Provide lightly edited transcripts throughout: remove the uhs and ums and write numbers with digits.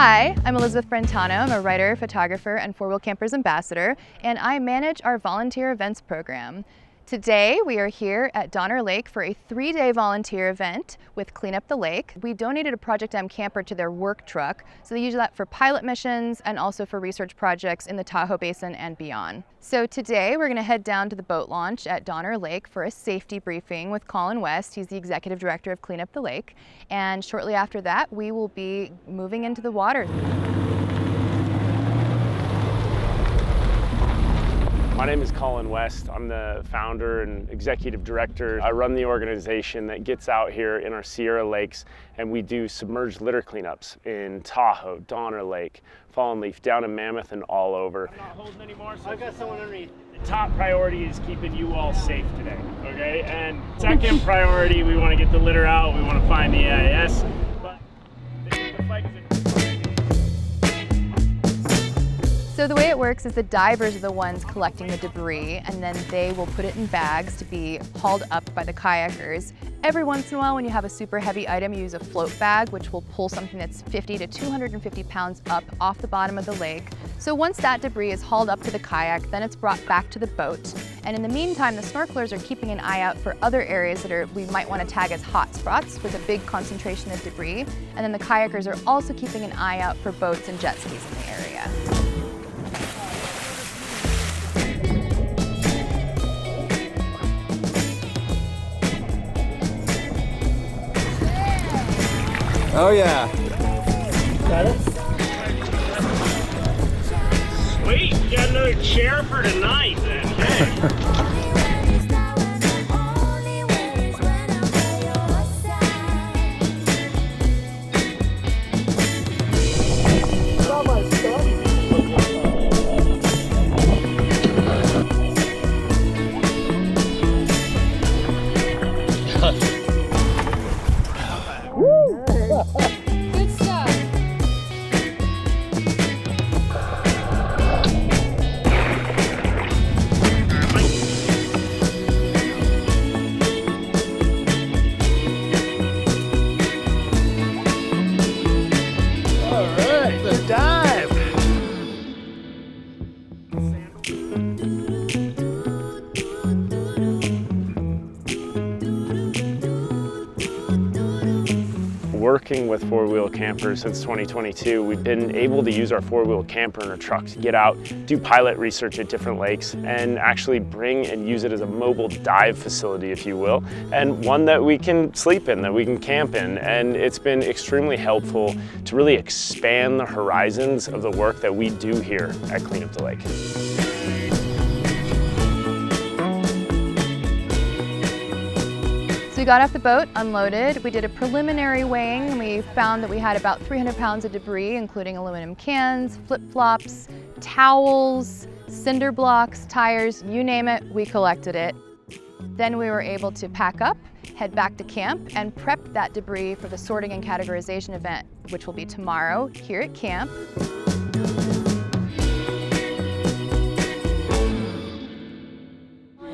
Hi, I'm Elisabeth Brentano. I'm a writer, photographer, and Four Wheel Campers ambassador, and I manage our volunteer events program. Today, we are here at Donner Lake for a 3-day volunteer event with Clean Up the Lake. We donated a Project M camper to their work truck, so they use that for pilot missions and also for research projects in the Tahoe Basin and beyond. So today, we're going to head down to the boat launch at Donner Lake for a safety briefing with Colin West. He's the executive director of Clean Up the Lake. And shortly after that, we will be moving into the water. My name is Colin West. I'm the founder and executive director. I run the organization that gets out here in our Sierra Lakes, and we do submerged litter cleanups in Tahoe, Donner Lake, Fallen Leaf, down in Mammoth, and all over. I'm not holding anymore, so I've got someone underneath. The top priority is keeping you all safe today, okay? And second priority, we want to get the litter out. We want to find the AIS. But the fight is So the way it works is the divers are the ones collecting the debris, and then they will put it in bags to be hauled up by the kayakers. Every once in a while, when you have a super heavy item, you use a float bag, which will pull something that's 50 to 250 pounds up off the bottom of the lake. So once that debris is hauled up to the kayak, then it's brought back to the boat. And in the meantime, the snorkelers are keeping an eye out for other areas that we might want to tag as hot spots with a big concentration of debris. And then the kayakers are also keeping an eye out for boats and jet skis in the area. Oh yeah. Got it? Sweet, got another chair for tonight then. Hey. Good stuff. All right, the dive. Working with four-wheel campers since 2022, we've been able to use our four-wheel camper and our truck to get out, do pilot research at different lakes, and actually bring and use it as a mobile dive facility, if you will, and one that we can sleep in, that we can camp in. And it's been extremely helpful to really expand the horizons of the work that we do here at Clean Up the Lake. So we got off the boat, unloaded. We did a preliminary weighing, and we found that we had about 300 pounds of debris, including aluminum cans, flip-flops, towels, cinder blocks, tires, you name it, we collected it. Then we were able to pack up, head back to camp, and prep that debris for the sorting and categorization event, which will be tomorrow here at camp.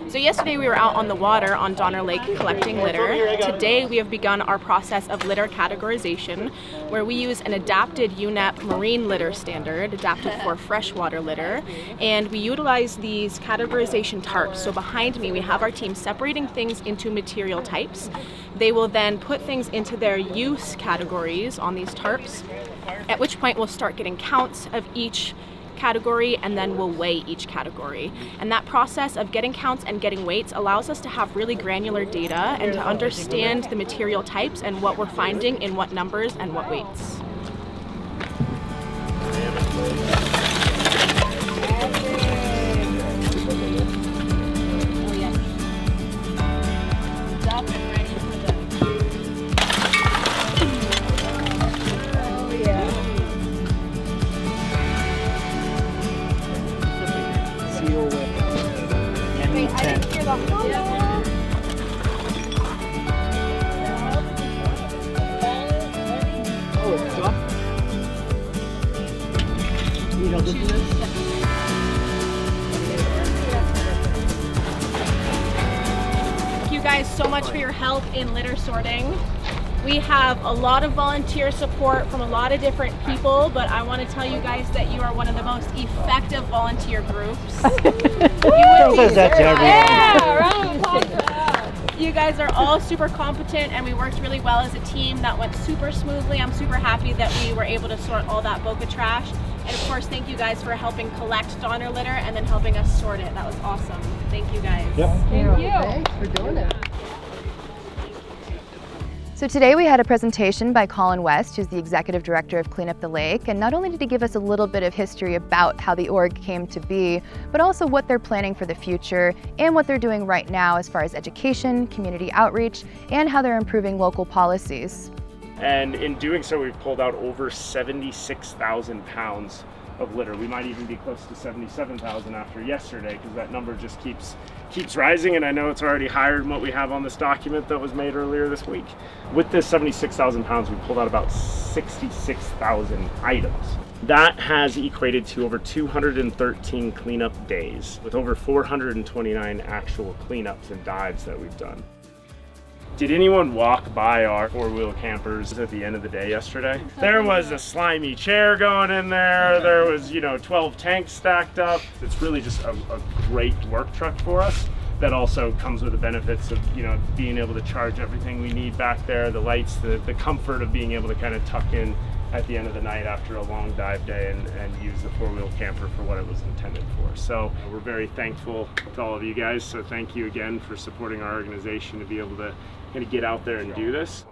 So yesterday we were out on the water on Donner Lake collecting litter. Today we have begun our process of litter categorization, where we use an adapted UNEP marine litter standard, adapted for freshwater litter, and we utilize these categorization tarps. So behind me we have our team separating things into material types. They will then put things into their use categories on these tarps, at which point we'll start getting counts of each category, and then we'll weigh each category. And that process of getting counts and getting weights allows us to have really granular data and to understand the material types and what we're finding in what numbers and what weights. Thank you guys so much for your help in litter sorting. We have a lot of volunteer support from a lot of different people, but I want to tell you guys that you are one of the most effective volunteer groups. You guys are all super competent, and we worked really well as a team. That went super smoothly. I'm super happy that we were able to sort all that Boca trash. And of course, thank you guys for helping collect Donner litter and then helping us sort it. That was awesome. Thank you guys. Thank you. Thanks for doing it. So today we had a presentation by Colin West, who's the Executive Director of Clean Up the Lake, and not only did he give us a little bit of history about how the org came to be, but also what they're planning for the future and what they're doing right now as far as education, community outreach, and how they're improving local policies. And in doing so, we've pulled out over 76,000 pounds of litter. We might even be close to 77,000 after yesterday, because that number just keeps rising, and I know it's already higher than what we have on this document that was made earlier this week. With this 76,000 pounds, we pulled out about 66,000 items. That has equated to over 213 cleanup days, with over 429 actual cleanups and dives that we've done. Did anyone walk by our four-wheel campers at the end of the day yesterday? There was a slimy chair going in there. There was, 12 tanks stacked up. It's really just a great work truck for us that also comes with the benefits of, being able to charge everything we need back there, the lights, the comfort of being able to kind of tuck in at the end of the night after a long dive day and use the four-wheel camper for what it was intended for. So we're very thankful to all of you guys. So thank you again for supporting our organization to be able to kind of get out there and do this.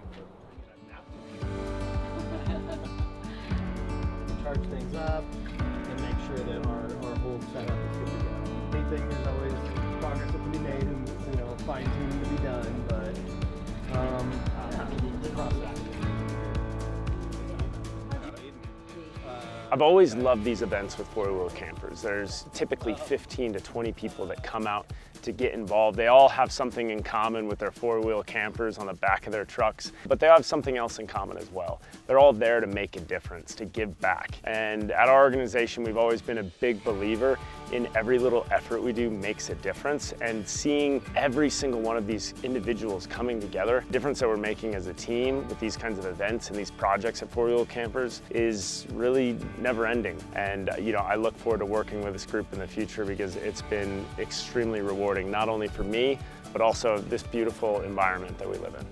Charge things up and make sure that our whole setup is good to go. The main thing is always progress that can be made and fine tuning to be done, but the process. I've always loved these events with four-wheel campers. There's typically 15 to 20 people that come out to get involved. They all have something in common with their four-wheel campers on the back of their trucks, but they have something else in common as well. They're all there to make a difference, to give back. And at our organization, we've always been a big believer in every little effort we do makes a difference, and seeing every single one of these individuals coming together, the difference that we're making as a team with these kinds of events and these projects at four-wheel campers is really never ending. And I look forward to working with this group in the future, because it's been extremely rewarding, not only for me, but also this beautiful environment that we live in.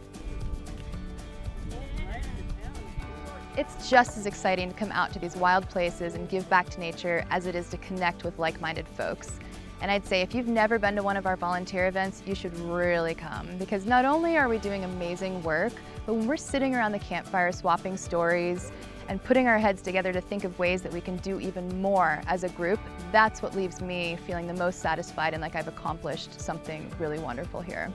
It's just as exciting to come out to these wild places and give back to nature as it is to connect with like-minded folks. And I'd say if you've never been to one of our volunteer events, you should really come, because not only are we doing amazing work, but when we're sitting around the campfire swapping stories and putting our heads together to think of ways that we can do even more as a group, that's what leaves me feeling the most satisfied and like I've accomplished something really wonderful here.